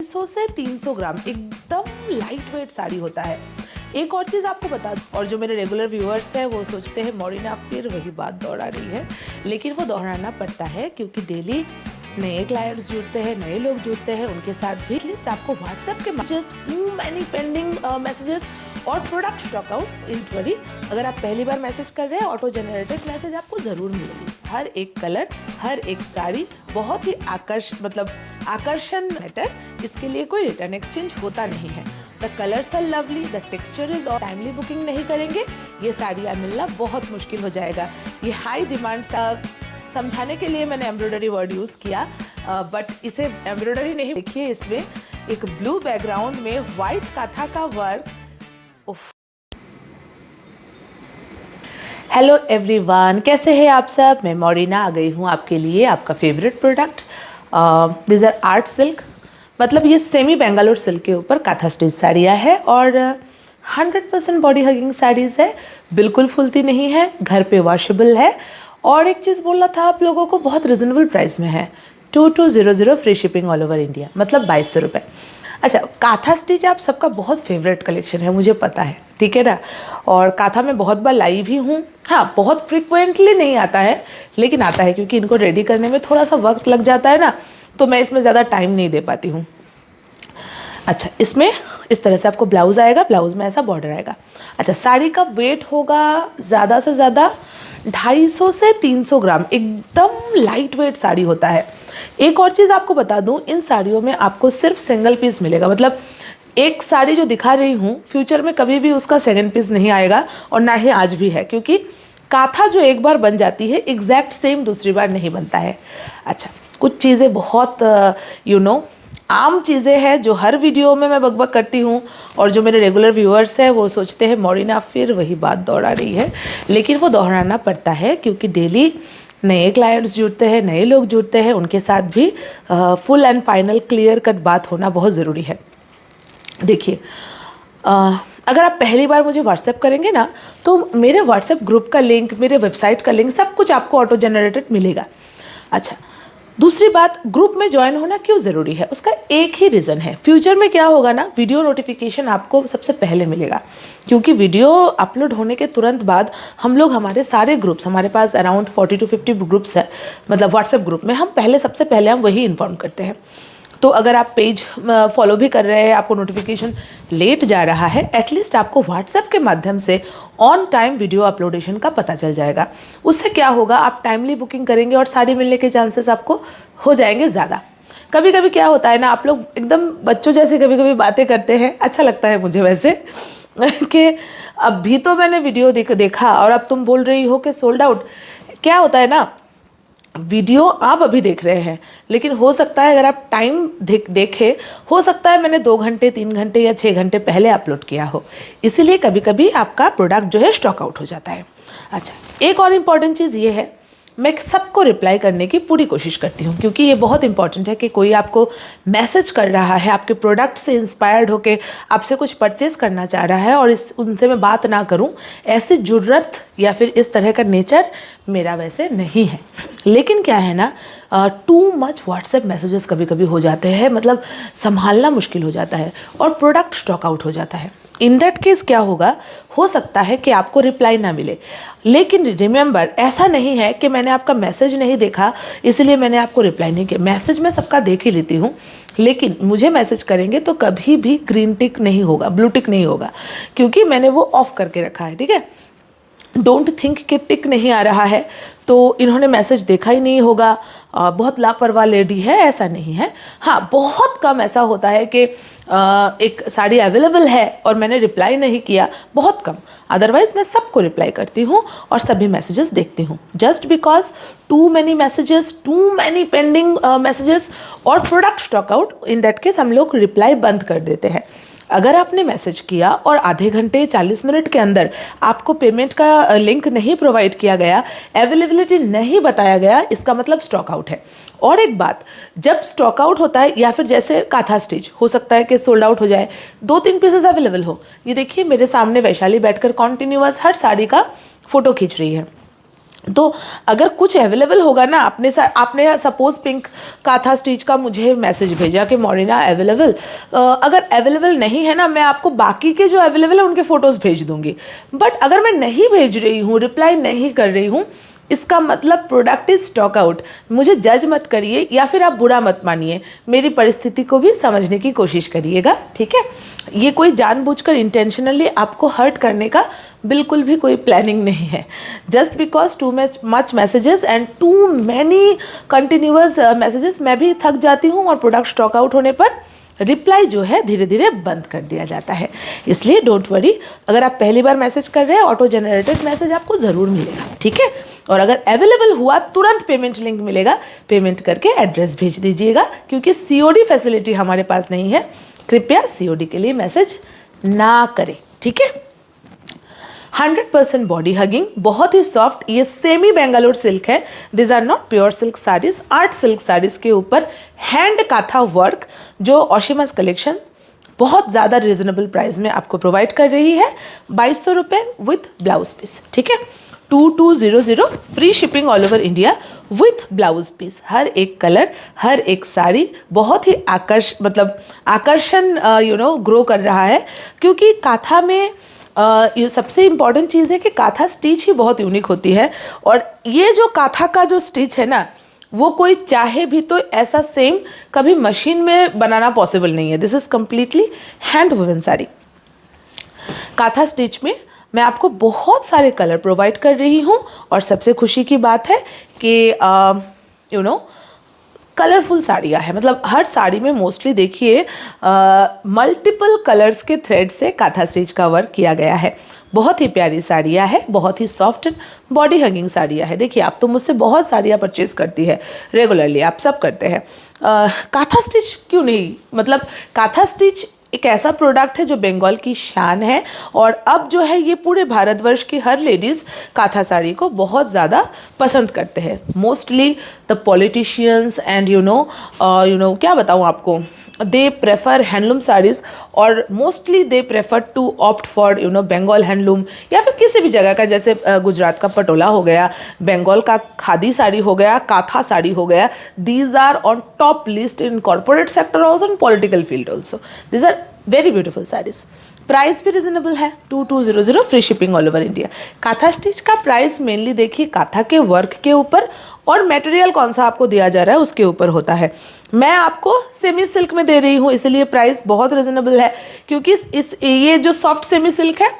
200 से 300 ग्राम एकदम light weight sari होता है। एक और चीज़ आपको बता दूं, और जो मेरे रेगुलर व्यूअर्स हैं वो सोचते हैं मॉरिना फिर वही बात दोहरा रही है, लेकिन वो दोहराना पड़ता है क्योंकि डेली नए क्लाइंट्स जुड़ते हैं, नए लोग जुड़ते हैं, उनके साथ भी एटलीस्ट आपको व्हाट्सएप के messages, too many pending messages और product stock out in worry. अगर आप पहली बार मैसेज कर रहे हैं, ऑटो जनरेटेड मैसेज आपको ज़रूर मिलेगी। हर एक कलर, हर एक साड़ी बहुत ही आकर्षण मैटर, इसके लिए कोई रिटर्न एक्सचेंज होता नहीं है। The colours are lovely, the texture is और टाइमली बुकिंग नहीं करेंगे ये साड़ियाँ मिलना बहुत मुश्किल हो जाएगा। ये हाई डिमांड समझाने के लिए मैंने एम्ब्रॉयडरी वर्ड यूज़ किया, बट इसे एम्ब्रॉयडरी नहीं, देखिए इसमें एक ब्लू बैकग्राउंड में वाइट काथा का वर्क। हेलो एवरीवन, कैसे हैं आप सब? मैं मॉरिना आ गई हूँ आपके लिए आपका favourite product. This are art silk, मतलब ये सेमी बेंगलोर सिल्क के ऊपर काथा स्टिच साड़ियाँ है और 100% बॉडी हगिंग साड़ीज़ है, बिल्कुल फुलती नहीं है, घर पे वॉशेबल है। और एक चीज़ बोलना था आप लोगों को, बहुत रिजनेबल प्राइस में है, 2200 free shipping all over India, मतलब 2200 रुपये। अच्छा, काथा स्टिच आप सबका बहुत फेवरेट कलेक्शन है, मुझे पता है, ठीक है ना। और काथा में बहुत बार लाई भी हूँ, हाँ बहुत फ्रिक्वेंटली नहीं आता है, लेकिन आता है क्योंकि इनको रेडी करने में थोड़ा सा वक्त लग जाता है ना, तो मैं इसमें ज़्यादा टाइम नहीं दे पाती हूँ। अच्छा, इसमें इस तरह से आपको ब्लाउज़ आएगा, ब्लाउज़ में ऐसा बॉर्डर आएगा। अच्छा, साड़ी का वेट होगा ज़्यादा से ज़्यादा 250 से 300 ग्राम, एकदम लाइट वेट साड़ी होता है। एक और चीज़ आपको बता दूं, इन साड़ियों में आपको सिर्फ सिंगल पीस मिलेगा, मतलब एक साड़ी जो दिखा रही हूँ फ्यूचर में कभी भी उसका सेकंड पीस नहीं आएगा, और ना ही आज भी है, क्योंकि काथा जो एक बार बन जाती है एग्जैक्ट सेम दूसरी बार नहीं बनता है। अच्छा, कुछ चीज़ें बहुत आम चीज़ें हैं जो हर वीडियो में मैं बकबक करती हूँ, और जो मेरे रेगुलर व्यूअर्स हैं वो सोचते हैं मॉरिना फिर वही बात दोहरा रही है, लेकिन वो दोहराना पड़ता है क्योंकि डेली नए क्लाइंट्स जुड़ते हैं, नए लोग जुड़ते हैं, उनके साथ भी full and final clear cut बात होना बहुत ज़रूरी है। देखिए, अगर आप पहली बार मुझे व्हाट्सएप करेंगे ना, तो मेरे व्हाट्सएप ग्रुप का लिंक, मेरे वेबसाइट का लिंक, सब कुछ आपको ऑटो जनरेटेड मिलेगा। अच्छा, दूसरी बात, ग्रुप में ज्वाइन होना क्यों ज़रूरी है, उसका एक ही रीज़न है। फ्यूचर में क्या होगा ना, वीडियो नोटिफिकेशन आपको सबसे पहले मिलेगा, क्योंकि वीडियो अपलोड होने के तुरंत बाद हम लोग हमारे सारे ग्रुप्स, हमारे पास अराउंड 40 to 50 ग्रुप्स है, मतलब व्हाट्सएप ग्रुप में हम सबसे पहले हम वही इन्फॉर्म करते हैं। तो अगर आप पेज फॉलो भी कर रहे हैं, आपको नोटिफिकेशन लेट जा रहा है, एटलीस्ट आपको व्हाट्सएप के माध्यम से ऑन टाइम वीडियो अपलोडेशन का पता चल जाएगा। उससे क्या होगा, आप टाइमली बुकिंग करेंगे और साड़ी मिलने के चांसेस आपको हो जाएंगे ज़्यादा। कभी कभी क्या होता है ना, आप लोग एकदम बच्चों जैसे कभी कभी बातें करते हैं, अच्छा लगता है मुझे वैसे कि अभी तो मैंने वीडियो देखा और अब तुम बोल रही हो कि सोल्ड आउट। क्या होता है ना, वीडियो आप अभी देख रहे हैं, लेकिन हो सकता है अगर आप टाइम देखें, हो सकता है मैंने 2 घंटे 3 घंटे या 6 घंटे पहले अपलोड किया हो, इसीलिए कभी कभी आपका प्रोडक्ट जो है स्टॉक आउट हो जाता है। अच्छा, एक और इम्पॉर्टेंट चीज़ ये है, मैं सबको रिप्लाई करने की पूरी कोशिश करती हूँ, क्योंकि ये बहुत इंपॉर्टेंट है कि कोई आपको मैसेज कर रहा है, आपके प्रोडक्ट से इंस्पायर्ड होकर आपसे कुछ परचेज़ करना चाह रहा है, और उनसे मैं बात ना करूँ, ऐसी जुर्रत या फिर इस तरह का नेचर मेरा वैसे नहीं है। लेकिन क्या है ना, टू मच व्हाट्सएप मैसेजेस कभी कभी हो जाते हैं, मतलब संभालना मुश्किल हो जाता है और प्रोडक्ट स्टॉक आउट हो जाता है। इन दैट केस क्या होगा, हो सकता है कि आपको रिप्लाई ना मिले, लेकिन रिमेंबर, ऐसा नहीं है कि मैंने आपका मैसेज नहीं देखा इसलिए मैंने आपको रिप्लाई नहीं किया। मैसेज मैं सबका देख ही लेती हूँ, लेकिन मुझे मैसेज करेंगे तो कभी भी ग्रीन टिक नहीं होगा, ब्लू टिक नहीं होगा, क्योंकि मैंने वो ऑफ करके रखा है, ठीक है। डोंट थिंक कि टिक नहीं आ रहा है तो इन्होंने मैसेज देखा ही नहीं होगा, बहुत लापरवाह लेडी है, ऐसा नहीं है। हाँ, बहुत कम ऐसा होता है कि एक साड़ी अवेलेबल है और मैंने रिप्लाई नहीं किया, बहुत कम। अदरवाइज मैं सबको रिप्लाई करती हूँ और सभी मैसेजेस देखती हूँ, just because too many messages, too many pending messages और product stock out, in that case हम लोग रिप्लाई बंद कर देते हैं। अगर आपने मैसेज किया और आधे घंटे 40 मिनट के अंदर आपको पेमेंट का लिंक नहीं प्रोवाइड किया गया, अवेलेबिलिटी नहीं बताया गया, इसका मतलब स्टॉक आउट है। और एक बात, जब स्टॉक आउट होता है या फिर जैसे काथा स्टिच, हो सकता है कि सोल्ड आउट हो जाए, 2-3 पीसेस अवेलेबल हो। ये देखिए मेरे सामने वैशाली बैठकर कॉन्टिन्यूअस हर साड़ी का फ़ोटो खींच रही है, तो अगर कुछ अवेलेबल होगा ना, आपने सपोज पिंक काथा स्टिच का मुझे मैसेज भेजा कि मोरिना अवेलेबल, अगर अवेलेबल नहीं है ना, मैं आपको बाकी के जो अवेलेबल है उनके फ़ोटोज़ भेज दूंगी। बट अगर मैं नहीं भेज रही हूँ, रिप्लाई नहीं कर रही हूँ, इसका मतलब प्रोडक्ट इज स्टॉक आउट। मुझे जज मत करिए या फिर आप बुरा मत मानिए, मेरी परिस्थिति को भी समझने की कोशिश करिएगा, ठीक है। ये कोई जानबूझकर इंटेंशनली आपको हर्ट करने का बिल्कुल भी कोई प्लानिंग नहीं है। Just because too much messages and too many continuous messages, मैं भी थक जाती हूँ और प्रोडक्ट स्टॉक आउट होने पर रिप्लाई जो है धीरे धीरे बंद कर दिया जाता है। इसलिए डोंट वरी, अगर आप पहली बार मैसेज कर रहे हैं, ऑटो जनरेटेड मैसेज आपको ज़रूर मिलेगा, ठीक है। और अगर अवेलेबल हुआ तुरंत पेमेंट लिंक मिलेगा, पेमेंट करके एड्रेस भेज दीजिएगा, क्योंकि सीओडी फैसिलिटी हमारे पास नहीं है। कृपया सीओडी के लिए मैसेज ना करें, ठीक है। 100% बॉडी हगिंग, बहुत ही सॉफ्ट, ये सेमी बेंगलोर सिल्क है। This are not pure silk saris, art silk saris के ऊपर हैंड काथा वर्क, जो ओशिमास कलेक्शन बहुत ज़्यादा रिजनेबल प्राइस में आपको प्रोवाइड कर रही है। 2200 रुपये विथ ब्लाउज पीस, ठीक है। 2200, free shipping all over India with blouse piece. हर एक कलर, हर एक साड़ी बहुत ही आकर्षण ग्रो कर रहा है, क्योंकि काथा में ये सबसे इम्पॉर्टेंट चीज़ है कि काथा स्टिच ही बहुत यूनिक होती है। और ये जो काथा का जो स्टिच है ना, वो कोई चाहे भी तो ऐसा सेम कभी मशीन में बनाना पॉसिबल नहीं है। This is completely hand woven sari. काथा स्टिच में मैं आपको बहुत सारे कलर प्रोवाइड कर रही हूँ, और सबसे खुशी की बात है कि कलरफुल साड़ियाँ हैं। मतलब हर साड़ी में मोस्टली देखिए मल्टीपल कलर्स के थ्रेड से काथा स्टिच का वर्क किया गया है। बहुत ही प्यारी साड़ियाँ है, बहुत ही सॉफ्ट एंड बॉडी हगिंग साड़ियाँ है। देखिए, आप तो मुझसे बहुत साड़ियाँ परचेज करती है रेगुलरली, आप सब करते हैं। काथा स्टिच क्यों नहीं, मतलब काथा स्टिच एक ऐसा प्रोडक्ट है जो बंगाल की शान है, और अब जो है ये पूरे भारतवर्ष की हर लेडीज़ काथा साड़ी को बहुत ज़्यादा पसंद करते हैं। मोस्टली द पॉलिटिशियंस एंड क्या बताऊँ आपको, दे प्रेफर हैंडलूम साड़ीज़, और mostly they prefer to opt for Bengal handloom, या फिर किसी भी जगह का, जैसे गुजरात का पटोला हो गया, बंगाल का खादी साड़ी हो गया, काथा साड़ी हो गया। These are on top list in corporate sector also, in political field also. These are very beautiful saris. Price भी रिजनेबल है, 2200, free shipping all over India. काथा स्टिच का प्राइस मेनली देखिए काथा के वर्क के ऊपर और मटेरियल कौन सा आपको दिया जा रहा है उसके ऊपर होता है। मैं आपको सेमी सिल्क में दे रही हूँ, इसलिए प्राइस बहुत रिजनेबल है, क्योंकि ये जो सॉफ्ट सेमी सिल्क है,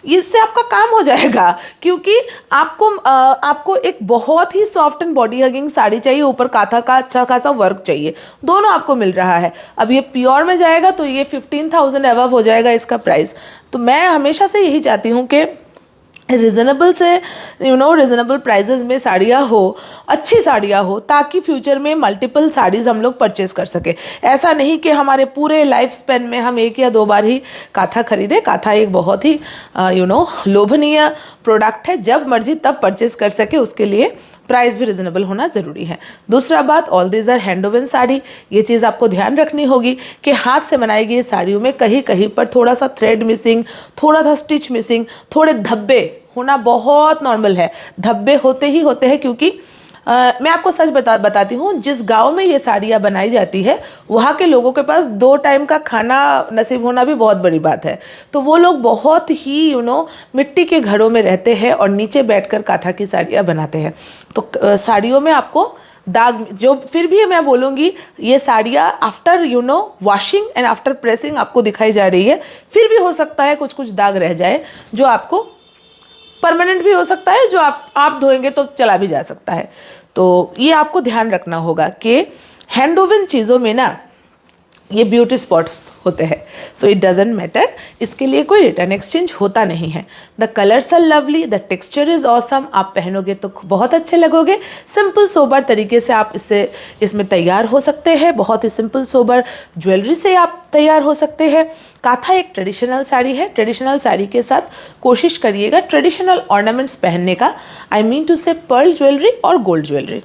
इससे आपका काम हो जाएगा। क्योंकि आपको एक बहुत ही soft and body hugging sari चाहिए, ऊपर काथा का अच्छा खासा वर्क चाहिए, दोनों आपको मिल रहा है। अब ये प्योर में जाएगा तो ये 15,000 अबव हो जाएगा इसका प्राइस। तो मैं हमेशा से यही चाहती हूँ कि रिजनेबल से रिजनेबल प्राइजेस में साड़ियाँ हो, अच्छी साड़ियाँ हो, ताकि फ्यूचर में मल्टीपल साड़ीज़ हम लोग परचेज़ कर सके। ऐसा नहीं कि हमारे पूरे लाइफ स्पेन में हम 1 या 2 बार ही काथा खरीदे। काथा एक बहुत ही लोभनीय प्रोडक्ट है, जब मर्जी तब परचेज़ कर सके, उसके लिए प्राइस भी रिजनेबल होना ज़रूरी है। दूसरा बात, all these are hand woven sari. ये चीज़ आपको ध्यान रखनी होगी कि हाथ से बनाई गई साड़ियों में कहीं कहीं पर थोड़ा सा थ्रेड मिसिंग, थोड़ा सा स्टिच मिसिंग, थोड़े धब्बे होना बहुत नॉर्मल है। धब्बे होते ही होते हैं, क्योंकि मैं आपको सच बताती हूँ, जिस गांव में ये साड़ियाँ बनाई जाती है, वहाँ के लोगों के पास 2 टाइम का खाना नसीब होना भी बहुत बड़ी बात है। तो वो लोग बहुत ही मिट्टी के घरों में रहते हैं और नीचे बैठकर काथा की साड़ियाँ बनाते हैं। तो साड़ियों में आपको दाग, जो फिर भी मैं बोलूँगी, ये साड़ियाँ after washing and after pressing आपको दिखाई जा रही है। फिर भी हो सकता है कुछ कुछ दाग रह जाए, जो आपको परमानेंट भी हो सकता है, जो आप धोएंगे तो चला भी जा सकता है। तो ये आपको ध्यान रखना होगा कि हैंड वुवन चीज़ों में ना ये ब्यूटी स्पॉट्स होते हैं। सो इट डजेंट मैटर, इसके लिए कोई रिटर्न एक्सचेंज होता नहीं है। The colours are lovely, the texture is awesome. आप पहनोगे तो बहुत अच्छे लगोगे। सिंपल सोबर तरीके से आप इसमें तैयार हो सकते हैं। बहुत ही सिंपल सोबर ज्वेलरी से आप तैयार हो सकते हैं। काथा एक ट्रेडिशनल साड़ी है। ट्रेडिशनल साड़ी के साथ कोशिश करिएगा ट्रेडिशनल ऑर्नामेंट्स पहनने का। आई मीन टू से पर्ल ज्वेलरी और गोल्ड ज्वेलरी,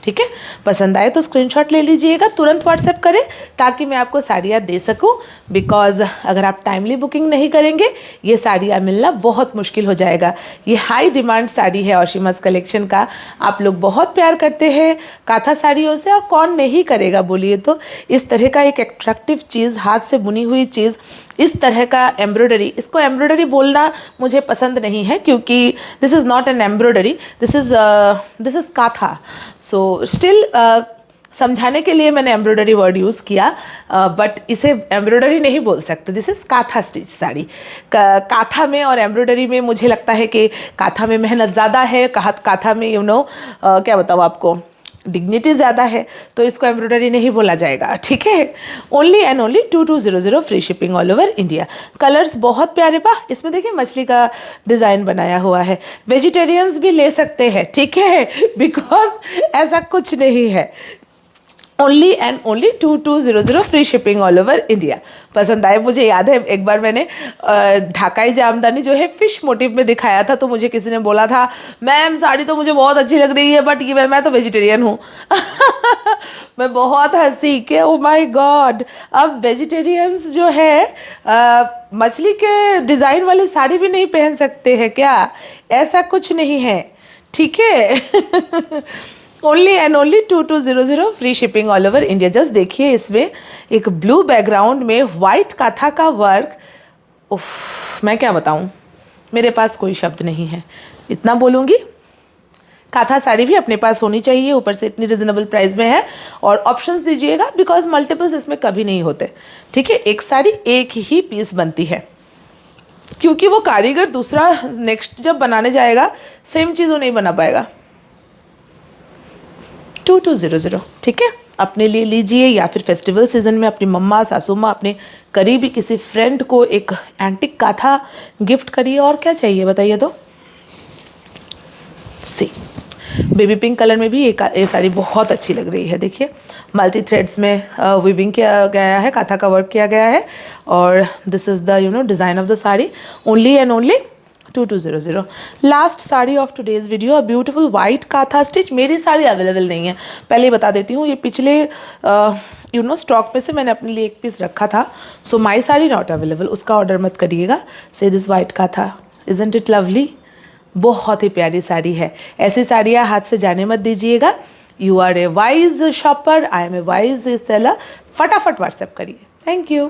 ठीक है। पसंद आए तो स्क्रीनशॉट ले लीजिएगा, तुरंत व्हाट्सएप करें ताकि मैं आपको साड़ियाँ दे सकूं, बिकॉज अगर आप टाइमली बुकिंग नहीं करेंगे ये साड़ियाँ मिलना बहुत मुश्किल हो जाएगा। ये हाई डिमांड साड़ी है ओशीमास कलेक्शन का, आप लोग बहुत प्यार करते हैं काथा साड़ियों से, और कौन नहीं करेगा बोलिए। तो इस तरह का एक एट्रैक्टिव चीज़, हाथ से बुनी हुई चीज़, इस तरह का एम्ब्रॉयडरी, इसको एम्ब्रॉयडरी बोलना मुझे पसंद नहीं है क्योंकि this is not an embroidery, this is काथा। सो स्टिल समझाने के लिए मैंने एम्ब्रॉयडरी वर्ड यूज़ किया, बट इसे एम्ब्रॉयडरी नहीं बोल सकते, दिस इज़ काथा स्टिच साड़ी। काथा में और एम्ब्रॉयडरी में मुझे लगता है कि काथा में मेहनत ज़्यादा है, काथा में क्या बताऊँ आपको, डिग्निटी ज़्यादा है, तो इसको एम्ब्रॉयडरी नहीं बोला जाएगा, ठीक है। Only and only 2200 free shipping all over India. Colours बहुत प्यारे बा, इसमें देखिए मछली का डिज़ाइन बनाया हुआ है। वेजिटेरियंस भी ले सकते हैं, ठीक है, बिकॉज ऐसा कुछ नहीं है। Only and only 2200 free shipping all over India. पसंद आए, मुझे याद है एक बार मैंने ढाकाई जामदानी जो है फिश मोटिव में दिखाया था, तो मुझे किसी ने बोला था मैम साड़ी तो मुझे बहुत अच्छी लग रही है बट ये मैं तो वेजिटेरियन हूँ। मैं बहुत हंसी कि ओ माय गॉड, अब वेजिटेरियंस जो है मछली के डिज़ाइन वाली साड़ी भी नहीं पहन सकते हैं क्या? ऐसा कुछ नहीं है, ठीक है। Only and only 2200 free shipping all over India. Just देखिए, इसमें एक ब्लू बैकग्राउंड में वाइट काथा का वर्क, उफ मैं क्या बताऊं, मेरे पास कोई शब्द नहीं है, इतना बोलूँगी। काथा साड़ी भी अपने पास होनी चाहिए, ऊपर से इतनी रिजनेबल प्राइस में है, और ऑप्शंस दीजिएगा बिकॉज मल्टीपल्स इसमें कभी नहीं होते, ठीक है। एक साड़ी एक ही पीस बनती है क्योंकि वो कारीगर दूसरा नेक्स्ट जब बनाने जाएगा सेम चीज़ वो नहीं बना पाएगा। 2200, ठीक है। अपने लिए लीजिए या फिर फेस्टिवल सीजन में अपनी मम्मा, सासू माँ, अपने करीबी किसी फ्रेंड को एक एंटिक काथा गिफ्ट करिए, और क्या चाहिए बताइए। तो सी बेबी पिंक कलर में भी ये साड़ी बहुत अच्छी लग रही है। देखिए मल्टी थ्रेड्स में वीविंग किया गया है, काथा का वर्क किया गया है, और this is the design of the sari. Only and only 2200। Last sari of today's video, a beautiful white काथा स्टिच। मेरी साड़ी अवेलेबल नहीं है, पहले ही बता देती हूँ, ये पिछले स्टॉक पे से मैंने अपने लिए एक पीस रखा था, so my sari not available, उसका ऑर्डर मत करिएगा। से दिस वाइट काथा, इजंट इट लवली? बहुत ही प्यारी साड़ी है। ऐसी साड़ियाँ हाथ से जाने मत दीजिएगा। You are a wise shopper, I am a wise seller. फटाफट व्हाट्सएप करिए। Thank you.